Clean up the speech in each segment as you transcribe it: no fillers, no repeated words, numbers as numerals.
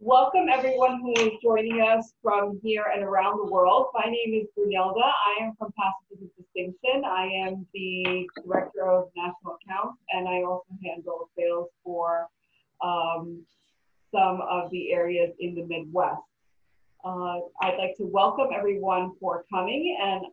Welcome everyone who is joining us from here and around the world. My name is Brunelda. I am from Passages of Distinction. I am the Director of National Accounts, and I also handle sales for some of the areas in the Midwest. I'd like to welcome everyone for coming, and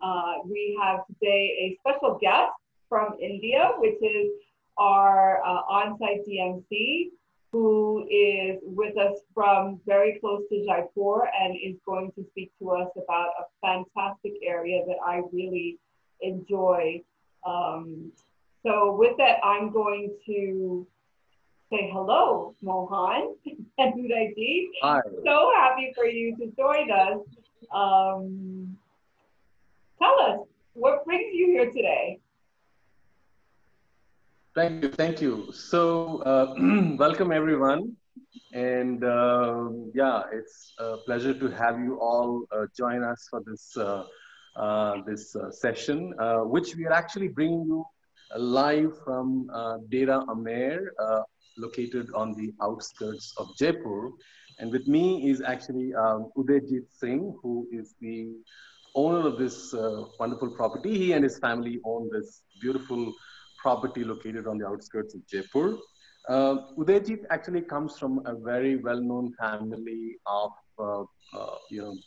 we have today a special guest from India, which is our on-site DMC, who is with us from very close to Jaipur and is going to speak to us about a fantastic area that I really enjoy. So with that, I'm going to say hello, Mohan and Udaijit. Hi. So happy for you to join us. Tell us, what brings you here today? Thank you. So, welcome everyone. And yeah, it's a pleasure to have you all join us for this session, which we are actually bringing you live from Dera Amer, located on the outskirts of Jaipur. And with me is actually Udaijit Singh, who is the owner of this wonderful property. He and his family own this beautiful property located on the outskirts of Jaipur. Udaijit actually comes from a very well-known family of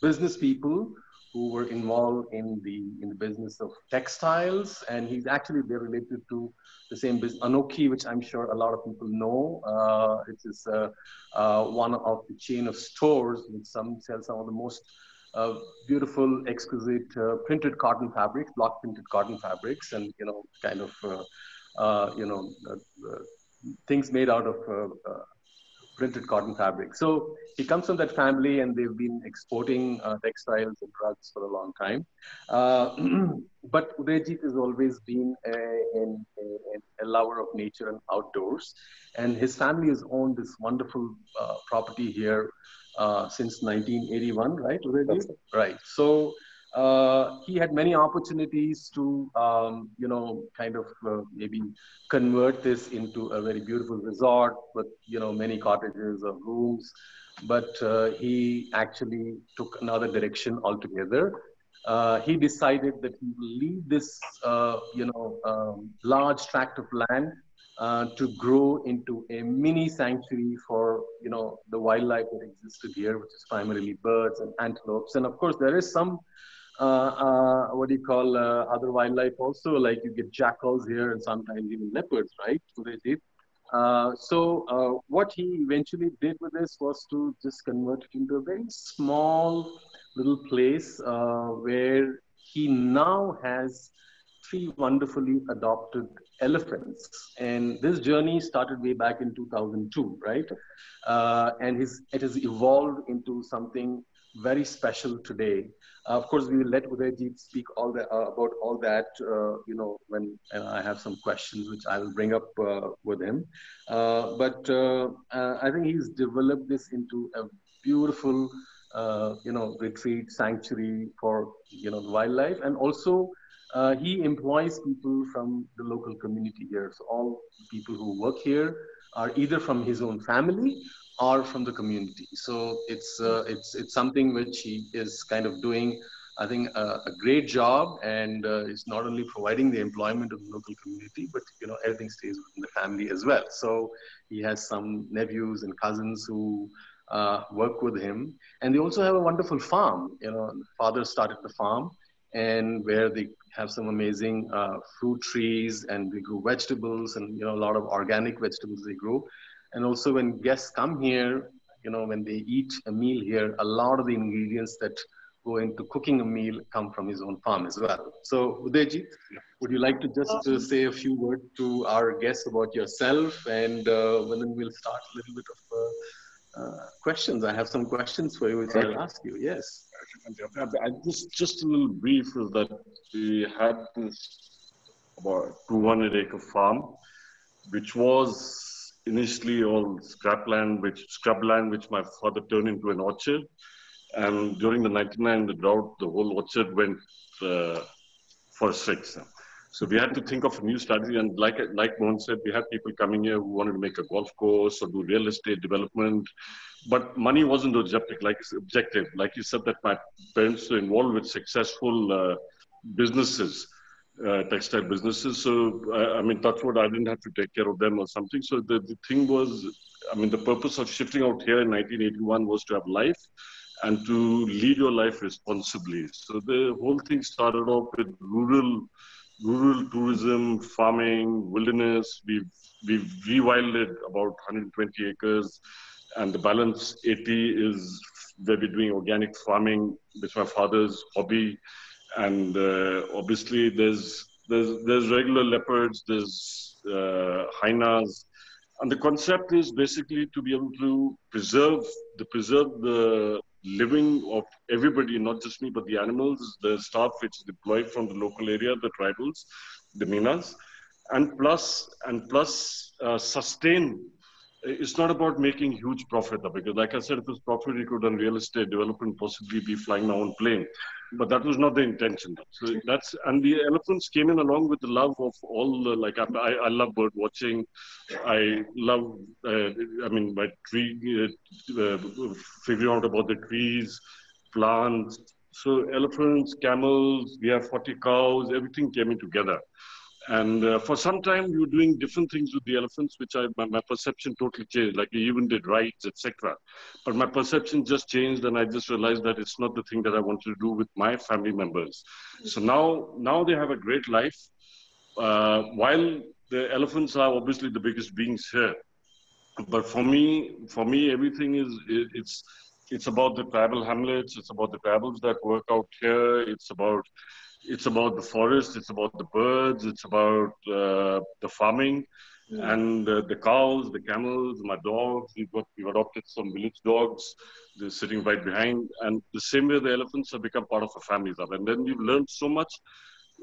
business people who were involved in the business of textiles, and they're related to the same business, Anokhi, which I'm sure a lot of people know. It is one of the chain of stores which sell some of the most beautiful, exquisite printed cotton fabrics, block printed cotton fabrics, and things made out of printed cotton fabric. So he comes from that family, and they've been exporting textiles and rugs for a long time. But Udaijit has always been a lover of nature and outdoors, and his family has owned this wonderful property here since 1981, right, Udaijit? Right. So he had many opportunities to, maybe convert this into a very beautiful resort with, many cottages or rooms. But he actually took another direction altogether. He decided that he will leave this, large tract of land to grow into a mini sanctuary for, the wildlife that existed here, which is primarily birds and antelopes. And of course, there is some other wildlife also, like you get jackals here and sometimes even leopards, right? So what he eventually did with this was to just convert it into a very small little place where he now has 3 wonderfully adopted elephants. And this journey started way back in 2002, right? And it has evolved into something very special today. Of course, we will let Udaijit speak about all that, when I have some questions, which I will bring up with him. But I think he's developed this into a beautiful, retreat sanctuary for, wildlife. And also, he employs people from the local community here. So all people who work here are either from his own family or from the community. So it's something which he is kind of doing, I think, a great job, and it's not only providing the employment of the local community, but everything stays within the family as well. So he has some nephews and cousins who work with him, and they also have a wonderful farm. Father started the farm, and where they have some amazing fruit trees, and they grow vegetables, and a lot of organic vegetables they grow. And also when guests come here, when they eat a meal here, a lot of the ingredients that go into cooking a meal come from his own farm as well. So Udaijit, would you like to just say a few words to our guests about yourself, and then we'll start a little bit of questions. I have some questions for you which I'll ask you. Yes. Just a little brief is that we had this about 200-acre farm, which was initially all scrubland, which my father turned into an orchard. And during the 99 the drought, the whole orchard went for 6. So we had to think of a new strategy. And like Mohan said, we had people coming here who wanted to make a golf course or do real estate development. But money wasn't the objective. Like you said, that my parents were involved with successful businesses, textile businesses. So, I mean, touch wood, I didn't have to take care of them or something. So the thing was, I mean, the purpose of shifting out here in 1981 was to have life and to lead your life responsibly. So the whole thing started off with rural tourism, farming, wilderness. We've rewilded about 120 acres, and the balance 80 is where we're doing organic farming, which is my father's hobby. And obviously, there's regular leopards, there's hyenas, and the concept is basically to be able to preserve the living of everybody, not just me, but the animals, the staff which is deployed from the local area, the tribals, the Minas, and plus sustain. It's not about making huge profit, because like I said, if it's profit, you could have done real estate development, possibly be flying my own plane. But that was not the intention. So and the elephants came in along with the love of all the, like, I love bird watching. I love, I mean, my figuring out about the trees, plants. So elephants, camels, we have 40 cows, everything came in together. And for some time, we were doing different things with the elephants, which my perception totally changed. Like we even did rides, etc. But my perception just changed, and I just realized that it's not the thing that I wanted to do with my family members. So now they have a great life. While the elephants are obviously the biggest beings here, but for me, everything is it's about the tribal hamlets. It's about the tribals that work out here. It's about the forest, it's about the birds, it's about the farming, and the cows, the camels, my dogs. We've adopted some village dogs. They're sitting right behind. And the same way the elephants have become part of a family. And then we've learned so much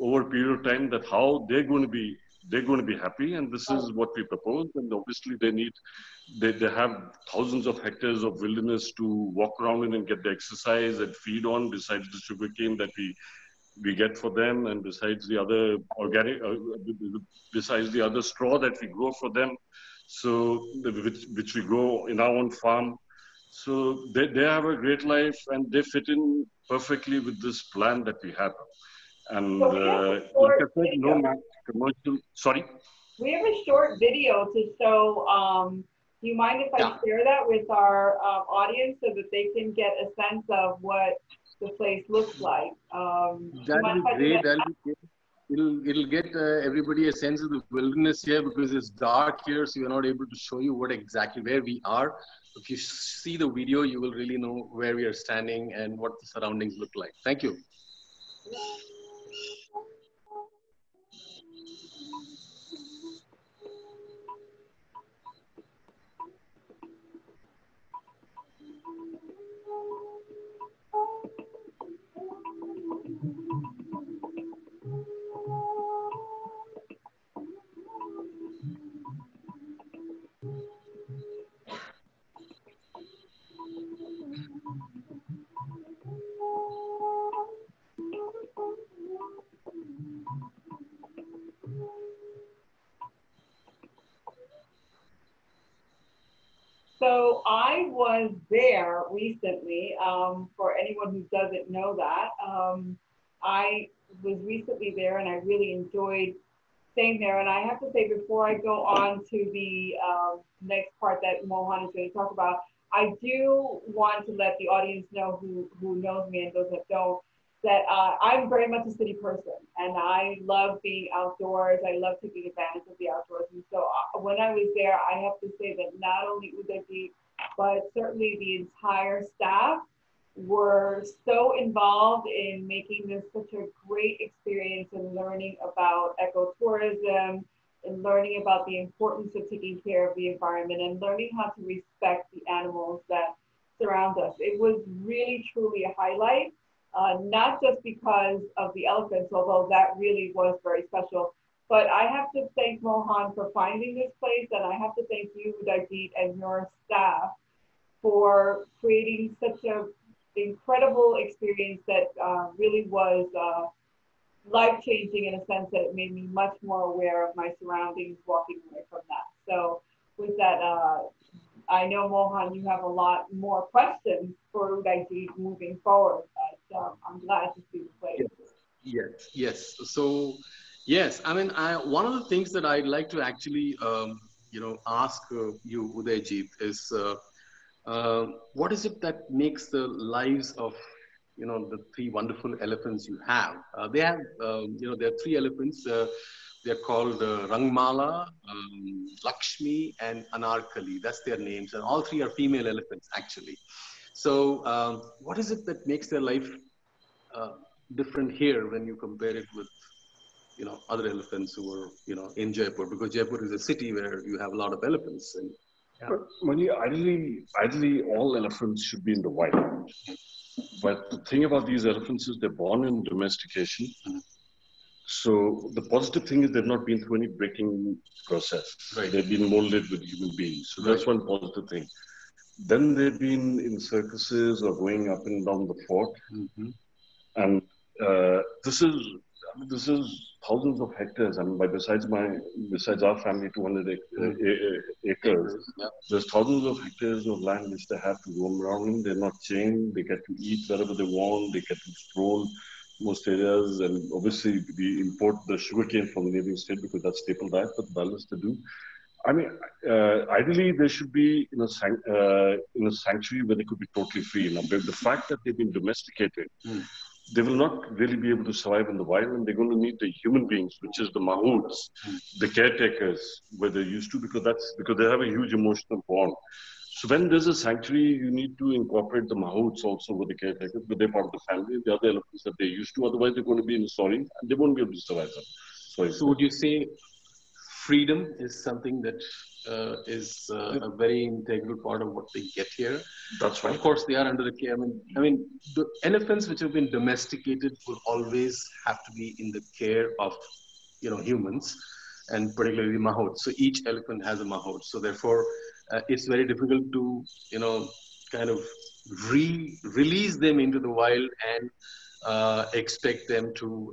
over a period of time that how they're going to be happy. And this is what we propose. And obviously they have thousands of hectares of wilderness to walk around in and get the exercise and feed on, besides the sugarcane that we get for them, and besides the other besides the other straw that we grow for them, so which we grow in our own farm. So they have a great life, and they fit in perfectly with this plan that we have. And like I said, no commercial. Sorry. We have a short video to show. Do you mind if I share that with our audience so that they can get a sense of what the place looks like? That'll be great. It'll get everybody a sense of the wilderness here, because it's dark here, so we're not able to show you where we are. If you see the video, you will really know where we are standing and what the surroundings look like. Thank you. So I was there recently. For anyone who doesn't know that, I was recently there, and I really enjoyed staying there. And I have to say, before I go on to the next part that Mohan is going to talk about, I do want to let the audience know who knows me and those that don't, that I'm very much a city person, and I love being outdoors. I love taking advantage of the outdoors. And so when I was there, I have to say that not only Udaijit, but certainly the entire staff were so involved in making this such a great experience and learning about ecotourism and learning about the importance of taking care of the environment and learning how to respect the animals that surround us. It was really, truly a highlight. Not just because of the elephants, although that really was very special, but I have to thank Mohan for finding this place, and I have to thank you, Udaijit, and your staff for creating such an incredible experience that really was life-changing in a sense that it made me much more aware of my surroundings walking away from that. So with that, I know, Mohan, you have a lot more questions for Udaijit moving forward, but I'm glad to see the place. Yes. So, yes, I mean, one of the things that I'd like to actually, ask you, Udaijit, is what is it that makes the lives of, the three wonderful elephants you have? They have, there are three elephants. They're called Rangmala, Lakshmi, and Anarkali. That's their names, and all three are female elephants, actually. So, what is it that makes their life uh, different here when you compare it with other elephants who are in Jaipur, because Jaipur is a city where you have a lot of elephants. And But Mani, ideally, all elephants should be in the wild. But the thing about these elephants is they're born in domestication. So the positive thing is they've not been through any breaking process. Right. They've been molded with human beings. So that's one positive thing. Then they've been in circuses or going up and down the fort. And this is thousands of hectares. I mean, besides our family, 200 acres. There's thousands of hectares of land which they have to roam around in. They're not chained. They get to eat wherever they want. They get to stroll most areas. And obviously, we import the sugarcane from the neighboring state because that's staple diet, but the balance to do. I mean, ideally, they should be in a sanctuary where they could be totally free. Now, the fact that they've been domesticated, they will not really be able to survive in the wild, and they're going to need the human beings, which is the mahouts, the caretakers, where they're used to, because they have a huge emotional bond. So when there's a sanctuary, you need to incorporate the mahouts also with the caretakers, but they're part of the family, the other elephants that they're used to. Otherwise, they're going to be in the soil, and they won't be able to survive them. So would you say freedom is something that is a very integral part of what they get here? That's right. Of course, they are under the care. I mean, the elephants which have been domesticated will always have to be in the care of, humans, and particularly mahouts. So each elephant has a mahout. So therefore, it's very difficult to, kind of release them into the wild and expect them to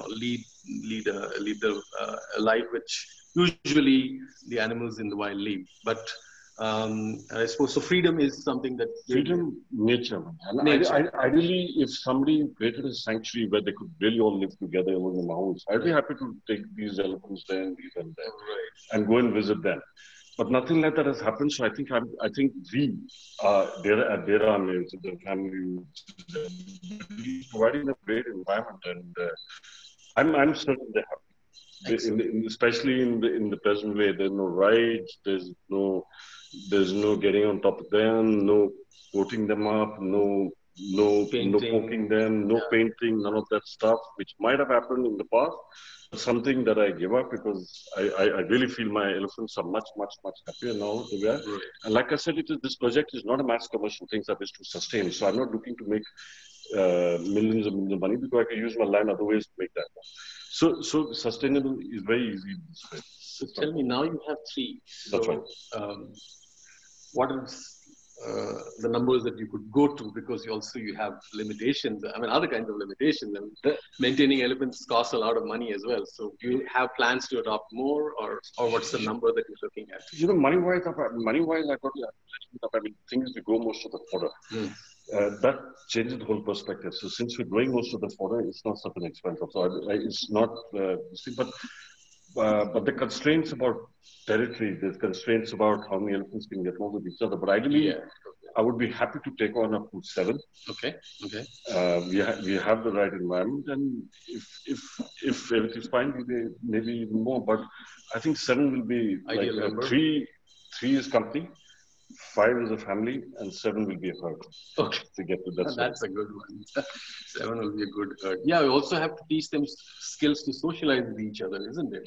lead a life which usually the animals in the wild lead. But I suppose so. Freedom is something that nature. Ideally, if somebody created a sanctuary where they could really all live together among the mountains, I'd be happy to take these elephants there and these and there, and go and visit them. But nothing like that has happened. So I think we at Dera Amer, the family, providing a great environment, and I'm certain they're happy. Especially in the present way, there's no rides, there's no getting on top of them, no coating them up, no poking them, no painting, none of that stuff, which might have happened in the past. Something that I give up because I really feel my elephants are much happier now to where. And like I said, this project is not a mass commercial thing that is to sustain. So I'm not looking to make millions of money, because I can use my land other ways to make that. So sustainable is very easy this way. So tell me, now you have three. So, that's right. What is the numbers that you could go to, because you have limitations. I mean, other kinds of limitations, and maintaining elephants costs a lot of money as well. So do you have plans to adopt more, or what's the number that you're looking at? Money-wise, I got I mean, things we grow most of the fodder. That changes the whole perspective. So since we're growing most of the fodder, it's not such an expensive. So it's not, but the constraints about territory, there's constraints about how many elephants can get along with each other. But ideally, I would be happy to take on up to 7. Okay. We have the right environment, and if everything's fine, maybe even more. But I think 7 will be ideal. Like 3 is company, 5 is a family, and 7 will be a herd. Okay. To get to that. That's a good one. 7 will be a good herd. Yeah, we also have to teach them skills to socialize with each other, isn't it?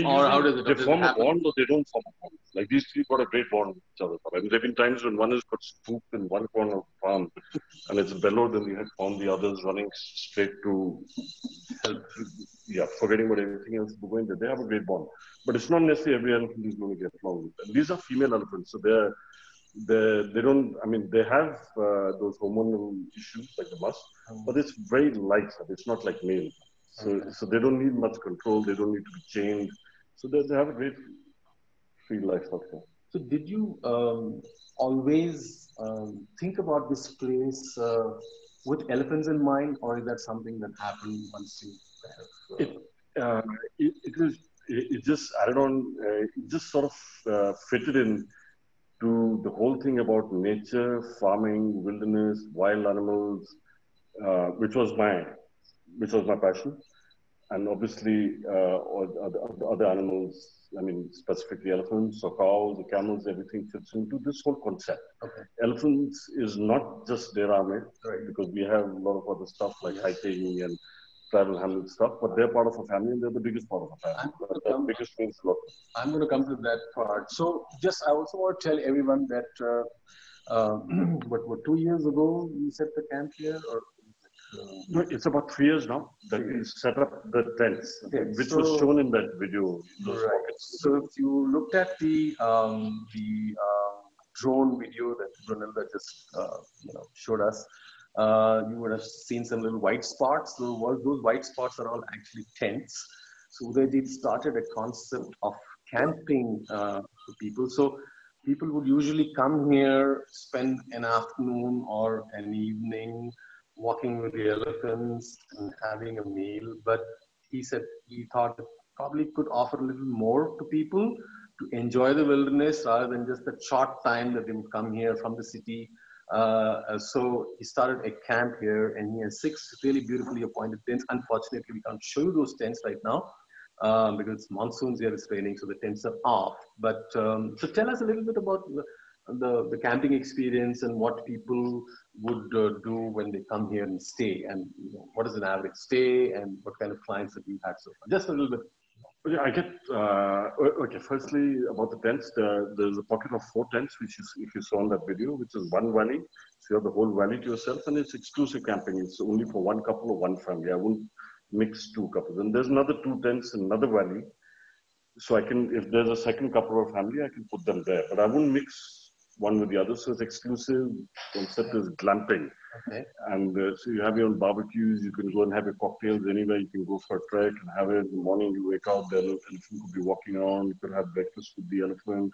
How does it? They form a bond, or they don't form a bond. Like these 3 got a great bond with each other. I mean, there have been times when one has got spooked in one corner of the farm, and it's bellowed, and we had found the others running straight to help. Yeah, forgetting about everything else going there. They have a great bond. But it's not necessarily every elephant is going to get along with them. These are female elephants, so they don't, I mean, they have those hormonal issues like the must, but it's very light. It's not like male. So they don't need much control. They don't need to be chained. So they have a great free life out here. So did you always think about this place with elephants in mind, or is that something that happened once you kind of, It just added on, it just sort of fitted in to the whole thing about nature, farming, wilderness, wild animals, which was my passion. And obviously, other animals, I mean, specifically elephants or cows or camels, everything fits into this whole concept. Okay. Elephants is not just Dera Amer, right, because we have a lot of other stuff like hiking and tribal hamlet stuff, but they're part of a family and they're the biggest part of a family. I'm going to come to that part. So just, I also want to tell everyone that, what 2 years ago you set the camp here, or? No, it's about 3 years now that we set up the tents, which was shown in that video. Right. So if you looked at the drone video that Brunilda just showed us, you would have seen some little white spots. So those white spots are all actually tents. So Udaijit started a concept of camping for people. So people would usually come here, spend an afternoon or an evening walking with the elephants and having a meal. But he said he thought it probably could offer a little more to people to enjoy the wilderness rather than just the short time that they would come here from the city. So he started a camp here, and he has 6 really beautifully appointed tents. Unfortunately, we can't show you those tents right now because it's monsoons here, it's raining, so the tents are off. But so tell us a little bit about the camping experience and what people would do when they come here and stay, and what is an average stay, and what kind of clients that you've had so far. Just a little bit. Yeah, I get, okay, firstly about the tents, there's a pocket of 4 tents, which is, if you saw in that video, which is one valley. So you have the whole valley to yourself, and it's exclusive camping. It's only for one couple or one family. I won't mix 2 couples. And there's another 2 tents in another valley. So I can, if there's a second couple or family, I can put them there. But I won't mix one with the other. So it's exclusive. Concept is glamping. Okay. And so you have your own barbecues. You can go and have your cocktails anywhere. You can go for a trek and have it in the morning. You wake up, the elephant could be walking around. You could have breakfast with the elephant.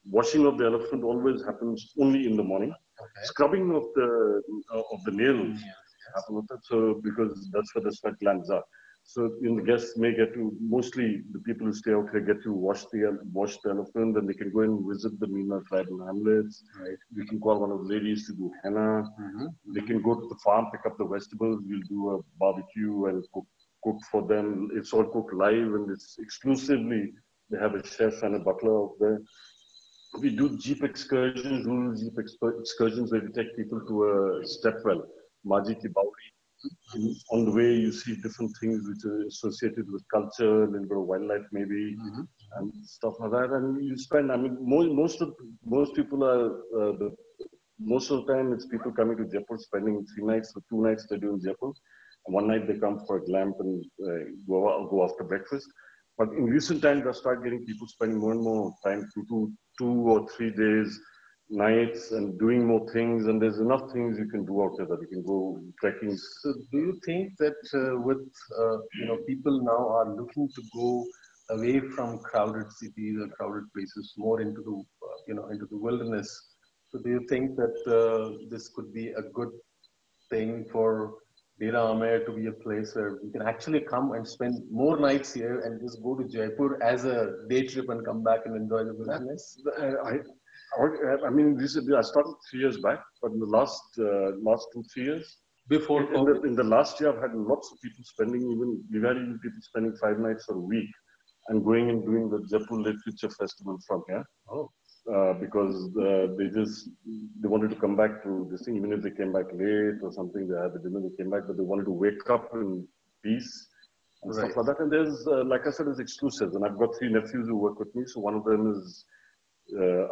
Washing of the elephant always happens only in the morning. Okay. Scrubbing of the nails happen with it. So because that's where the sweat glands are. So the guests may get to, mostly the people who stay out here get to wash the elephant, and they can go and visit the Meena tribal hamlets. Right. You can call one of the ladies to do henna. Mm-hmm. They can go to the farm, pick up the vegetables. We'll do a barbecue and cook for them. It's all cooked live, and it's exclusively, they have a chef and a butler out there. We do jeep excursions, rural jeep excursions where we take people to a stepwell, Maji Ki Bauri. On the way, you see different things which are associated with culture, a little bit of wildlife maybe, and stuff like that. And you spend, I mean, most people are, most of the time it's people coming to Jaipur, spending 3 nights or 2 nights they do in Jaipur. And one night they come for a glamp and go after breakfast. But in recent times, I start getting people spending more and more time, 2 or 3 days, nights, and doing more things, and there's enough things you can do out there that you can go trekking. So do you think that with people now are looking to go away from crowded cities or crowded places, more into the into the wilderness? So do you think that this could be a good thing for Dera Amer to be a place where you can actually come and spend more nights here and just go to Jaipur as a day trip and come back and enjoy the wilderness? I mean, I started 3 years back, but in the last 2-3 years, before in the last year, I've had lots of people spending, we've had even people spending 5 nights or a week and going and doing the Jaipur Literature Festival from here. Oh. Because they wanted to come back to this thing, even if they came back late or something, they had the dinner, they came back, but they wanted to wake up in peace and stuff like that. And there's, like I said, it's exclusive. And I've got 3 nephews who work with me. So one of them is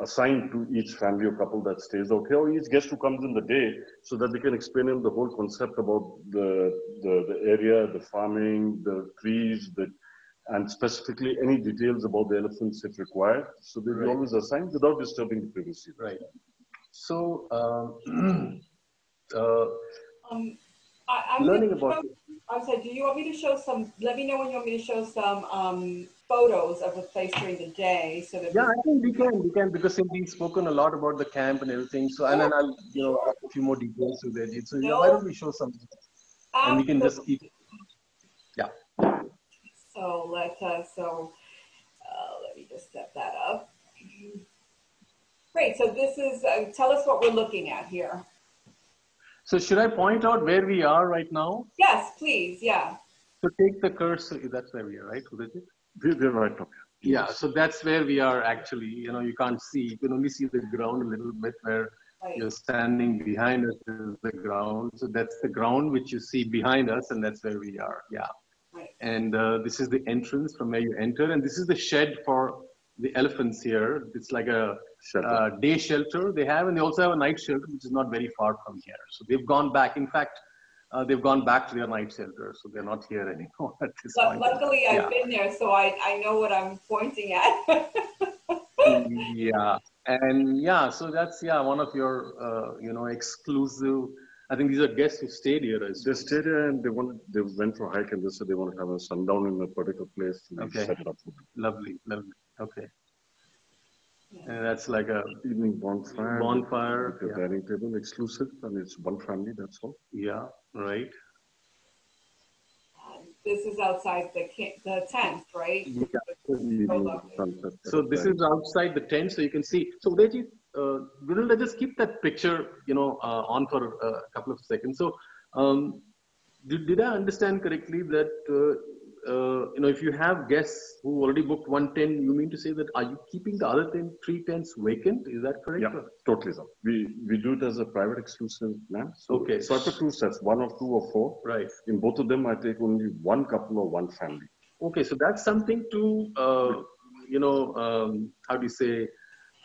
assigned to each family or couple that stays out here, or each guest who comes in the day, so that they can explain him the whole concept about the area, the farming, the trees, and specifically any details about the elephants if required. So they'll be always assigned without disturbing the privacy. Right. So, uh, I'm learning gonna about. show, I'm sorry, do you want me to show some, let me know when you want me to show some photos of the place during the day so that Yeah, I think we can, because since we've spoken a lot about the camp and everything. So, and then I'll, sure. a few more details to that. So, yeah, why No, don't we show some, and we can just keep, absolutely. yeah. So let me just set that up. Great, so this is, tell us what we're looking at here. So, should I point out where we are right now? Yes, please, yeah. So, take the cursor. That's where we are, right? Udaijit? We're right up here. Yeah, so that's where we are actually. You can't see, you can only see the ground a little bit where Right. you're standing behind us is the ground. So that's the ground which you see behind us, and that's where we are. Yeah. Right. And this is the entrance from where you enter, and this is the shed for the elephants here. It's like a day shelter they have, and they also have a night shelter, which is not very far from here. So they've gone back. In fact, they've gone back to their night shelter, so they're not here anymore at this But point. luckily, I've been there, so I know what I'm pointing at. Yeah, and yeah, so that's one of your exclusive. I think these are guests who stayed here. They stayed here and they went for a hike, and they said they want to have a sundown in a particular place. Okay, set it up for them. Lovely. Okay, and that's like a Evening bonfire. With a dining table, exclusive, and it's one family. That's all. Yeah, right. This is outside the tent, right? So this is outside the tent, so you can see. So Udaijit, let's just keep that picture, on for a couple of seconds. So, did I understand correctly that if you have guests who already booked one tent, you mean to say that are you keeping the other three tents vacant? Is that correct? Yeah, totally, sir. We do it as a private exclusive plan. So, okay. So I've got two sets, one or two or four. Right. In both of them, I take only one couple or one family. Okay, so that's something to how do you say?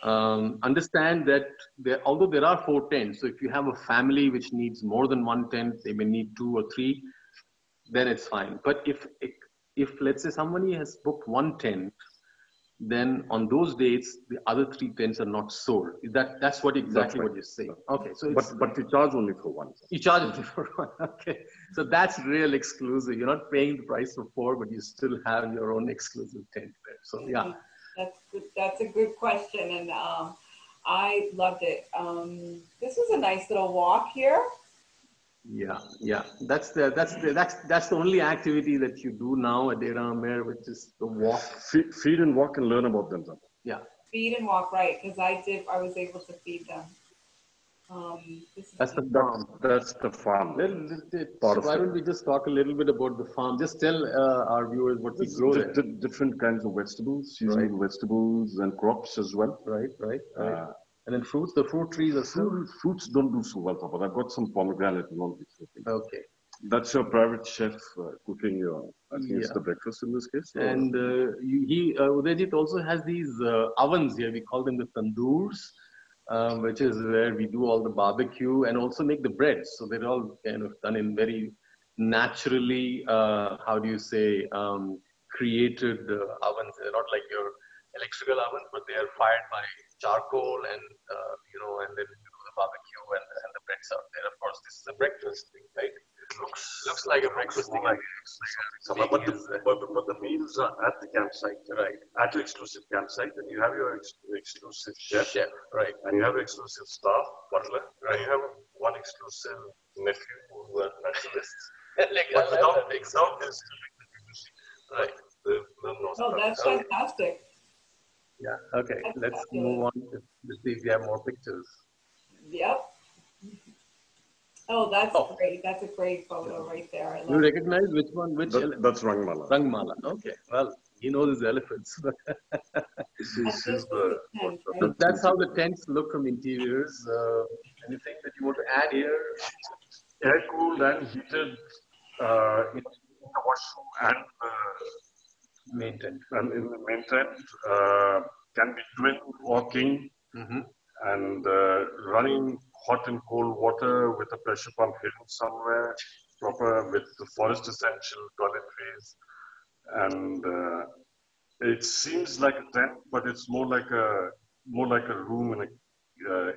Understand that although there are 4 tents, so if you have a family which needs more than one tent, they may need 2 or 3, then it's fine. But if let's say somebody has booked one tent, then on those dates the other 3 tents are not sold. That's what exactly what you're saying? Okay, so but you charge only for one. You charge only for one. Okay, so that's real exclusive. You're not paying the price for 4, but you still have your own exclusive tent there. So yeah. That's a good question, and I loved it. This was a nice little walk here. Yeah. That's the only activity that you do now at Dera Amer, which is the walk. Feed and walk and learn about them. Yeah. Feed and walk, right? Because I was able to feed them. That's the farm. That's the farm. Why don't we just talk a little bit about the farm? Just tell our viewers what we grow there. Different kinds of vegetables, seasonal vegetables and crops as well. Right. And then fruits. The fruit trees are fruits don't do so well, but I've got some pomegranate and all these things. Okay. That's your private chef cooking your, I think it's the breakfast in this case. And Udaijit also has these ovens here. We call them the tandoors. Which is where we do all the barbecue and also make the breads. So they're all kind of done in very naturally, created ovens. They're not like your electrical ovens, but they are fired by charcoal and then you do the barbecue and the breads out there. Of course, this is a breakfast thing, right? Looks like a breakfast thing. But the meals are at the campsite, right? At your exclusive campsite, and you have your exclusive chef, right? And you have exclusive staff, butler, and you have one exclusive nephew who are naturalists. But without this, right? That's fantastic. Yeah. Okay. Let's move on to see if we have more pictures. Yep. Oh, that's great. That's a great photo right there. I love you recognize which one? That's Rangmala. Rangmala. Okay. Well, he knows his elephants. That's how the tents look from interiors. Anything that you want to add here? Air cooled and heated in the washroom and main tent. And in the main tent can be twin walking and running hot and cold water with a pressure pump hidden somewhere, proper with the forest essential toiletries, and it seems like a tent, but it's more like a room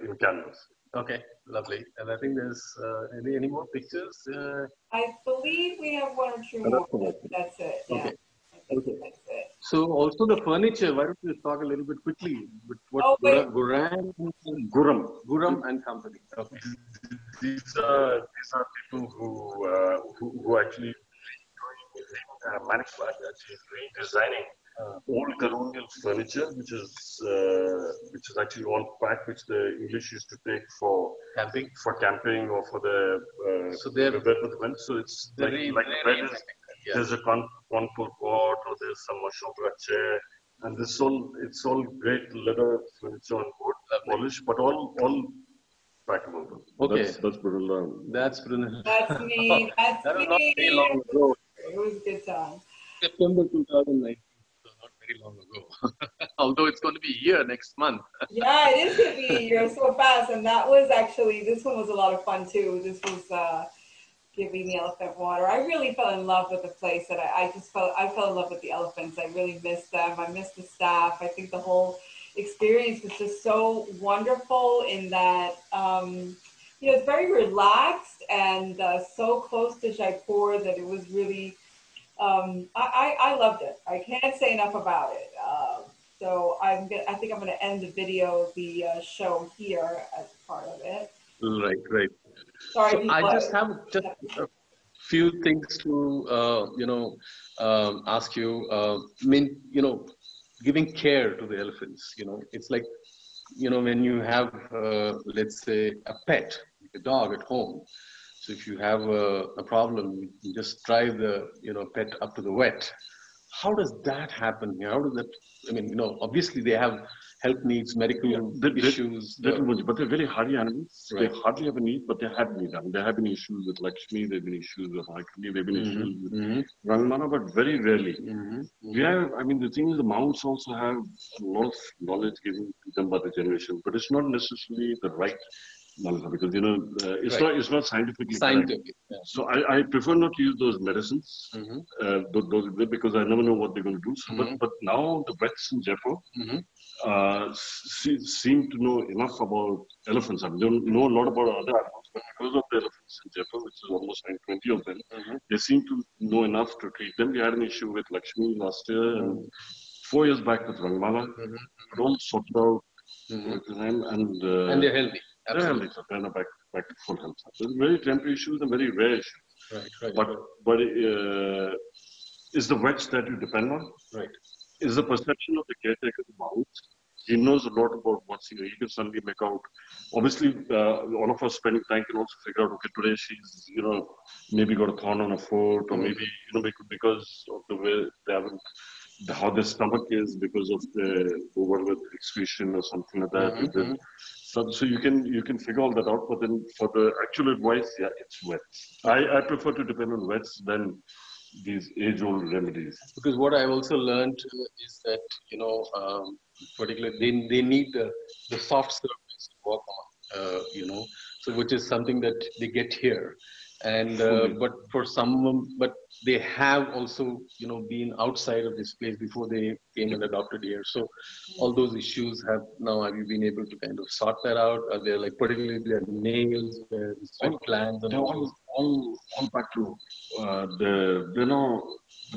in canvas. Okay, lovely. And I think there's any more pictures? I believe we have one or two And more. that's all. That's it. Yeah. Okay. I think Okay. that's it. So also the furniture, why don't you talk a little bit quickly with what Oh, wait. Guram and company. Okay. These are people who actually redesigning old colonial furniture, which is actually all packed, which the English used to take for camping or for the So they're the bed for the men. So it's like the bed is there's a contour pot or there's some ashobra chair, and it's all great leather furniture on wood, polished, but all packable. Okay. That's Brunel. That's Brunel. That's me. That's That was me. not very long ago. It was a good time. September 2019. So not very long ago. Although it's going to be here next month. Yeah, it is going to be a year so fast. And that was actually, this one was a lot of fun too. This was giving the elephant water. I really fell in love with the place, and I fell in love with the elephants. I really missed them. I missed the staff. I think the whole experience was just so wonderful in that, it's very relaxed and so close to Jaipur that it was really, I loved it. I can't say enough about it. So I think I'm going to end the video, the show here as part of it. Right. Sorry, So I just have a few things to, ask you. Giving care to the elephants, it's like, when you have, let's say, a pet, a dog at home. So if you have a problem, you just drive the, pet up to the vet. How does that happen? How does that, obviously they have health needs, medical issues. But they're very hardy animals. Right. They hardly have a need, but they have need. I mean, there have been issues with Lakshmi, there have been issues with Hakali, there have been issues with Rangmana, but very rarely. We have, the thing is, the mounts also have a lot of knowledge given to them by the generation, but it's not necessarily the right knowledge because, it's not scientifically correct. Yeah. So I prefer not to use those medicines, those because I never know what they're going to do. So, but now the vets in Jaipur seem to know enough about elephants. I mean, they don't know a lot about other animals, but because of the elephants in Jaipur, which is almost 20 of them, they seem to know enough to treat them. We had an issue with Lakshmi last year, and 4 years back with Rangmala. It all sorted out with them, and they're healthy. Absolutely. They're back to full health. So it's very temporary issues and very rare issues. Right. But is the vets that you depend on? Right. Is the perception of the caretaker about? He knows a lot about what's here. He can suddenly make out. Obviously, all of us spending time can also figure out, okay, today she's, maybe got a thorn on her foot, or maybe, because of the way they haven't, how their stomach is, because of the whatever excretion or something like that. So you can figure all that out, but then for the actual advice, it's vets. I prefer to depend on vets than these age-old remedies. Because what I've also learned is that, particularly they need the soft surface to walk on, so which is something that they get here. And but for some, but they have also been outside of this place before they came and adopted here. So all those issues have you been able to kind of sort that out? Are there like particularly their nails, their sweat glands, and all back to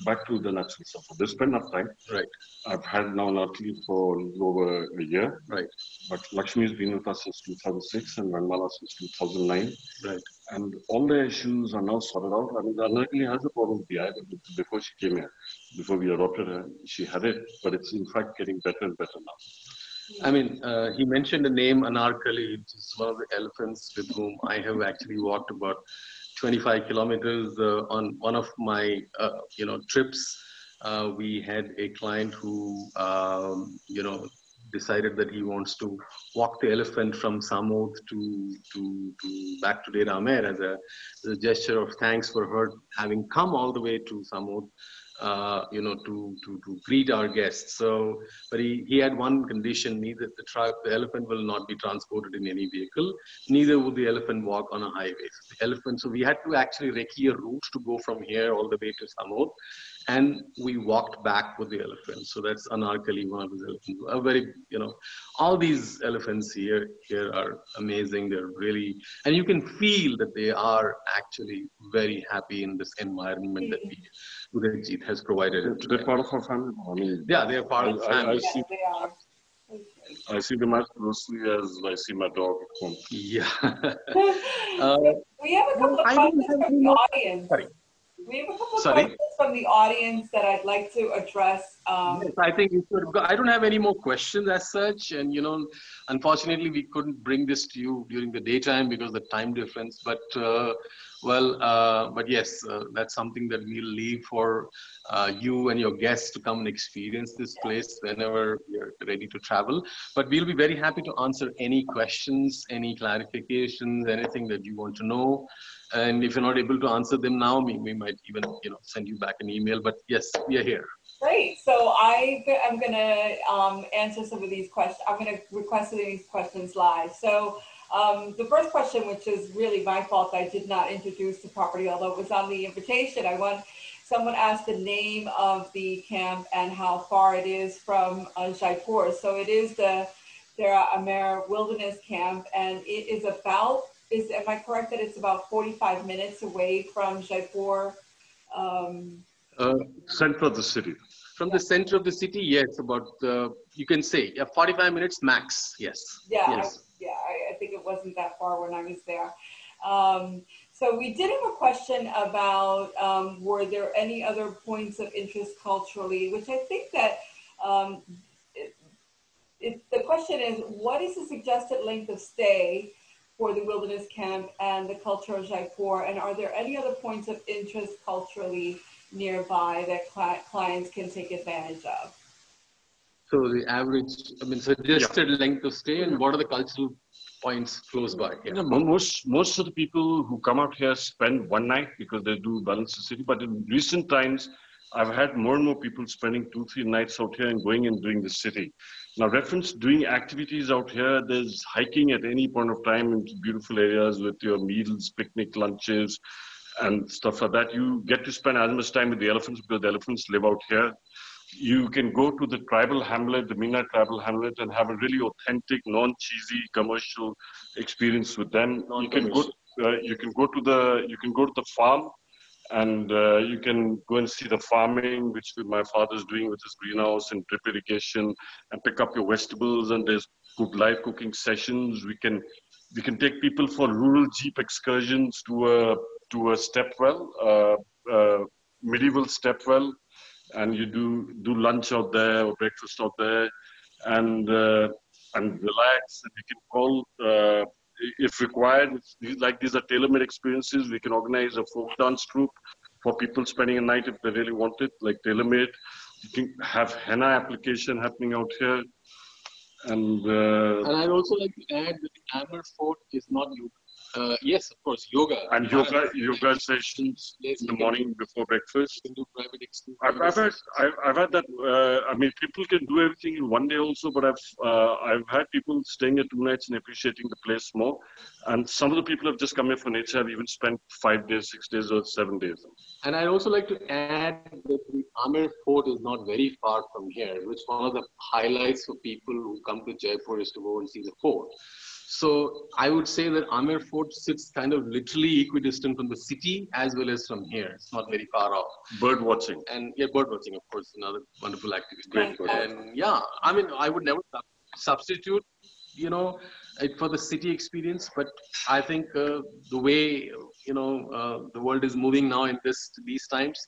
back to the natural stuff. They spend enough time. Right. I've had now luckily for over a year. Right. But Lakshmi has been with us since 2006 and Rangmala since 2009. Right. And all their issues are now sorted out. I mean, Anarkali has a problem with the eye, but before she came here, before we adopted her, she had it. But it's in fact getting better and better now. I mean, he mentioned the name Anarkali, which is one of the elephants with whom I have actually walked about 25 kilometers on one of my, trips. We had a client who, decided that he wants to walk the elephant from Samod to back to Dera Amer as a gesture of thanks for her having come all the way to Samod, to greet our guests. So, but he had one condition: neither the elephant will not be transported in any vehicle, neither would the elephant walk on a highway. So we had to actually recce a route to go from here all the way to Samod, and we walked back with the elephants. So that's Anarkali, one of these elephants. A very, all these elephants here are amazing. They're really, and you can feel that they are actually very happy in this environment that Udaijit has provided. They're part of our family. I mean, yeah, they're part of the family. Yes, they are. I see them as closely as I see my dog at home. Yeah. We have a couple of questions from the audience. Sorry. We have a couple of questions from the audience that I'd like to address. Yes, I think I don't have any more questions as such, and unfortunately we couldn't bring this to you during the daytime because of the time difference. But but yes, that's something that we'll leave for you and your guests to come and experience this place whenever you're ready to travel. But we'll be very happy to answer any questions, any clarifications, anything that you want to know. And if you're not able to answer them now, we might even send you back an email. But yes, we are here. Great. So I'm going to answer some of these questions. I'm going to request these questions live. So the first question, which is really my fault, I did not introduce the property, although it was on the invitation. Someone asked the name of the camp and how far it is from Jaipur. So it is the Dera Amer Wilderness Camp, and it is about, am I correct that it's about 45 minutes away from Jaipur? Center of the city. From the center of the city, yes, about, you can say, 45 minutes max, yes. Yeah, yes. I think it wasn't that far when I was there. So we did have a question about were there any other points of interest culturally, which I think that the question is, what is the suggested length of stay for the wilderness camp and the culture of Jaipur? And are there any other points of interest culturally nearby that clients can take advantage of? So the average, suggested length of stay, and what are the cultural points close by? Yeah, most of the people who come out here spend one night because they do balance the city. But in recent times, I've had more and more people spending 2-3 nights out here and going and doing the city. Now, reference doing activities out here, there's hiking at any point of time into beautiful areas with your meals, picnic lunches, and stuff like that. You get to spend as much time with the elephants because the elephants live out here. You can go to the tribal hamlet, the Meena tribal hamlet, and have a really authentic, non-cheesy commercial experience with them. You can go to the farm, and you can go and see the farming, which my father's doing with his greenhouse and drip irrigation, and pick up your vegetables. And there's good live cooking sessions. We can take people for rural jeep excursions to a step well, medieval step well. And you do lunch out there or breakfast out there, and relax. And you can call if required. These are tailor-made experiences. We can organize a folk dance troupe for people spending a night if they really want it, like tailor-made. You can have henna application happening out here, and I'd also like to add that the Amer Fort is not yoga. Yes, of course, yoga. And yoga sessions in the morning before breakfast. You can do private I've had that. People can do everything in one day also, but I've had people staying here 2 nights and appreciating the place more. And some of the people have just come here for nature, have even spent 5 days, 6 days, or 7 days. And I'd also like to add that the Amer Fort is not very far from here, which one of the highlights for people who come to Jaipur is to go and see the fort. So I would say that Amer Fort sits kind of literally equidistant from the city as well as from here. It's not very far off. Bird watching. And yeah, bird watching, of course, another wonderful activity. Great. And yeah, I would never substitute, it for the city experience. But I think the way, the world is moving now in these times,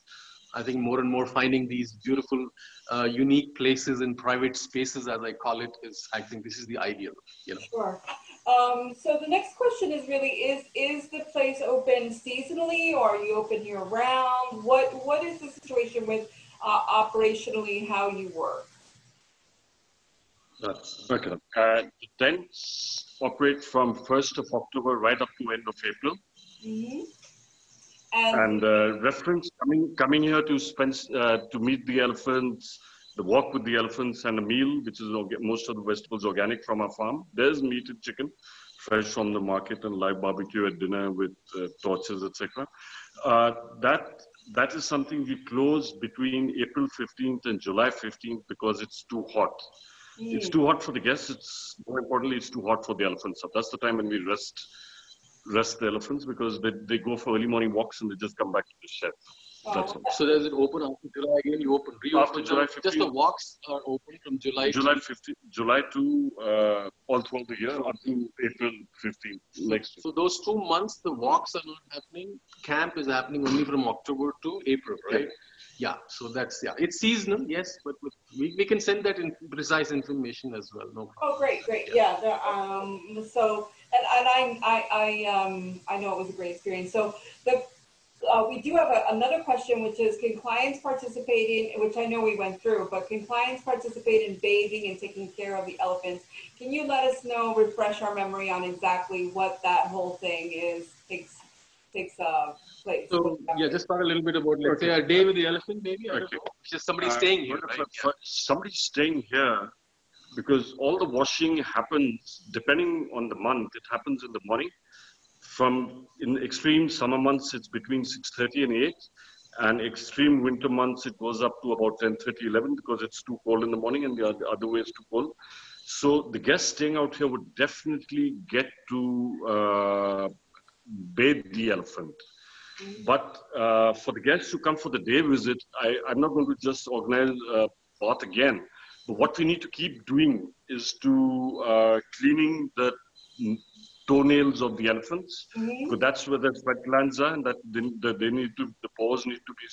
I think more and more finding these beautiful, unique places in private spaces, as I call it, I think this is the ideal. Sure. So the next question is really, is the place open seasonally, or are you open year round? What is the situation with operationally how you work? Okay. The tents operate from 1st of October right up to end of April. Mm-hmm. And reference coming here to spend to meet the elephants, the walk with the elephants, and a meal, which is most of the vegetables organic from our farm. There's meat and chicken, fresh from the market, and live barbecue at dinner with torches, etc. That that is something we closed between April 15th and July 15th because it's too hot. It's too hot for the guests. It's more importantly, it's too hot for the elephants. So that's the time when we rest the elephants because they go for early morning walks and they just come back to the shed. That's all. So does it open after July again? You open after July 15th. Just the walks are open from July to all throughout the year up to April 15th next year. So those 2 months, the walks are not happening. Camp is happening only from October to April, right? Yeah. So that's it's seasonal, yes, but we can send that in precise information as well. No problem. Oh, great. Yeah. So and I know it was a great experience. So we do have another question, which is, can clients participate in, which I know we went through, but can clients participate in bathing and taking care of the elephants? Can you let us know, refresh our memory on exactly what that whole thing takes place? So just talk a little bit about, let's say, a day with the elephant, maybe. I don't know. Just somebody staying here, right? Somebody staying here, because all the washing happens depending on the month. It happens in the morning. In extreme summer months, it's between 6:30 and 8. And extreme winter months, it goes up to about 10:30, 11 because it's too cold in the morning and the other way is too cold. So the guests staying out here would definitely get to bathe the elephant. But for the guests who come for the day visit, I'm not going to just organize a bath again. But what we need to keep doing is to cleaning the toenails of the elephants, because that's where the sweat glands are, and that the paws need to be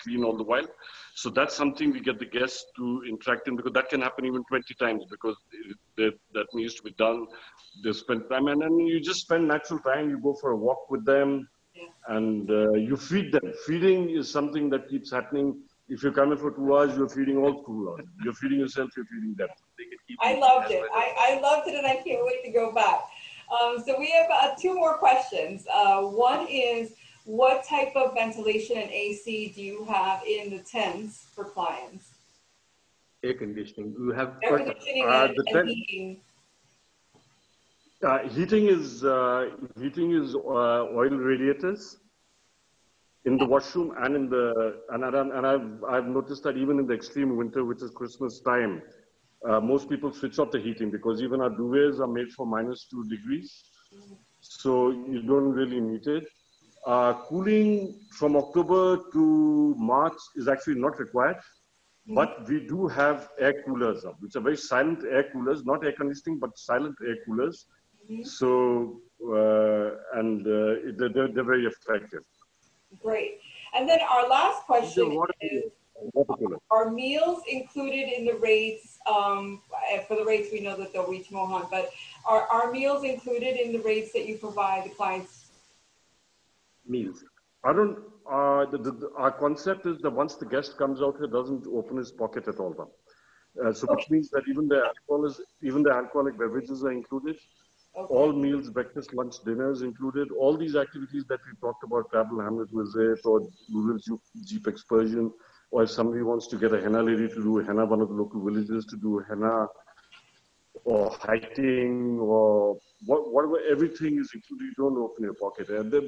clean all the while. So that's something we get the guests to interact in, because that can happen even 20 times, because that needs to be done. They spend time, and then you just spend natural time. You go for a walk with them, and you feed them. Feeding is something that keeps happening. If you're coming for 2 hours, you're feeding all 2 hours. You're feeding yourself, you're feeding them. I loved it. I loved it, and I can't wait to go back. So we have 2 more questions. One is, what type of ventilation and AC do you have in the tents for clients? Air conditioning. You have air conditioning and heating. Heating is oil radiators in the washroom and in I've noticed that even in the extreme winter, which is Christmas time, most people switch off the heating because even our duvets are made for -2 degrees, so you don't really need it. Cooling from October to March is actually not required, but we do have air coolers up, which are very silent air coolers, not air conditioning, but silent air coolers. So they're very effective. Great. And then our last question is, are meals included in the rates? For the rates, we know that they'll reach Mohan, but are meals included in the rates that you provide the clients? Meals. I don't. Our concept is that once the guest comes out here, doesn't open his pocket at all. Which means that even the alcoholic beverages are included. Okay. All meals, breakfast, lunch, dinner is included. All these activities that we talked about, travel, Hamlet visit, or rural jeep excursion, or if somebody wants to get a henna lady to do henna, one of the local villages to do henna, or hiking, or whatever, everything is included. You don't open your pocket. And then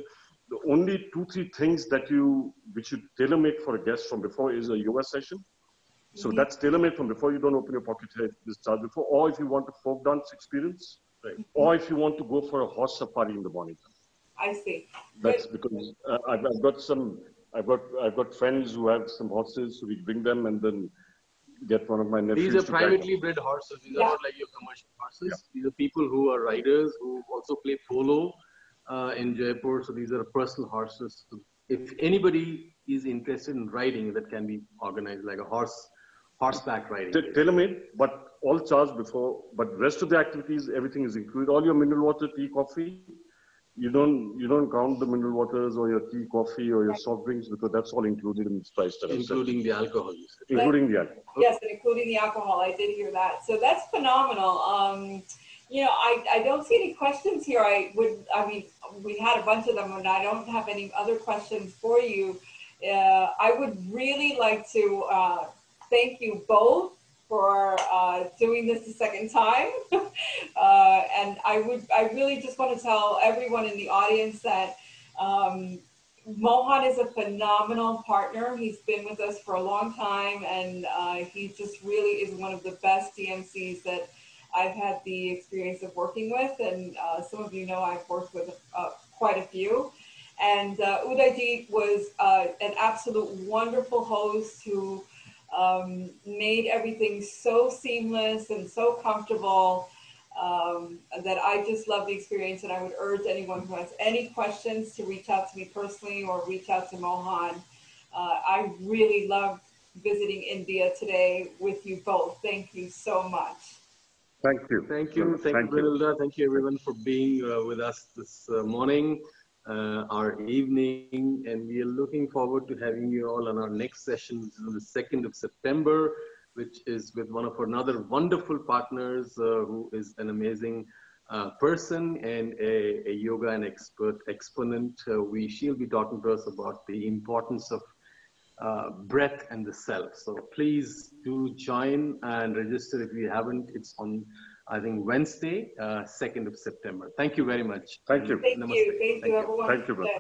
the only 2-3 things which you tailor-make for a guest from before is a yoga session. So that's tailor-made from before. You don't open your pocket here, this charge before. Or if you want a folk dance experience, right. Or if you want to go for a horse safari in the morning. I see. That's because I've got friends who have some horses, so we bring them and then get one of my nephews. These are privately bred horses. These are not like your commercial horses. Yeah. These are people who are riders who also play polo in Jaipur. So these are personal horses. So if anybody is interested in riding, that can be organized like a horseback riding. Tailor-made, but all charged before. But rest of the activities, everything is included. All your mineral water, tea, coffee. You don't count the mineral waters or your tea, coffee, or your soft drinks, because that's all included in this price. Including the alcohol. Including the alcohol. Yes, and including the alcohol. I did hear that. So that's phenomenal. I don't see any questions here. We had a bunch of them, and I don't have any other questions for you. I would really like to thank you both for doing this the second time. And I really just want to tell everyone in the audience that Mohan is a phenomenal partner. He's been with us for a long time, and he just really is one of the best DMCs that I've had the experience of working with. And some of you know I've worked with quite a few. And Udaijit was an absolute wonderful host who made everything so seamless and so comfortable. That I just love the experience, and I would urge anyone who has any questions to reach out to me personally or reach out to Mohan. I really loved visiting India today with you both. Thank you so much. Thank you. Thank you, Brunilda. Thank you, everyone, for being with us this morning, our evening, and we are looking forward to having you all on our next session, which is on the 2nd of September, which is with one of our another wonderful partners who is an amazing person and a yoga and exponent. She'll be talking to us about the importance of breath and the self. So please do join and register if you haven't. It's on, I think, Wednesday, 2nd of September. Thank you very much. Thank you. Thank you. Thank you, everyone. Thank you, brother.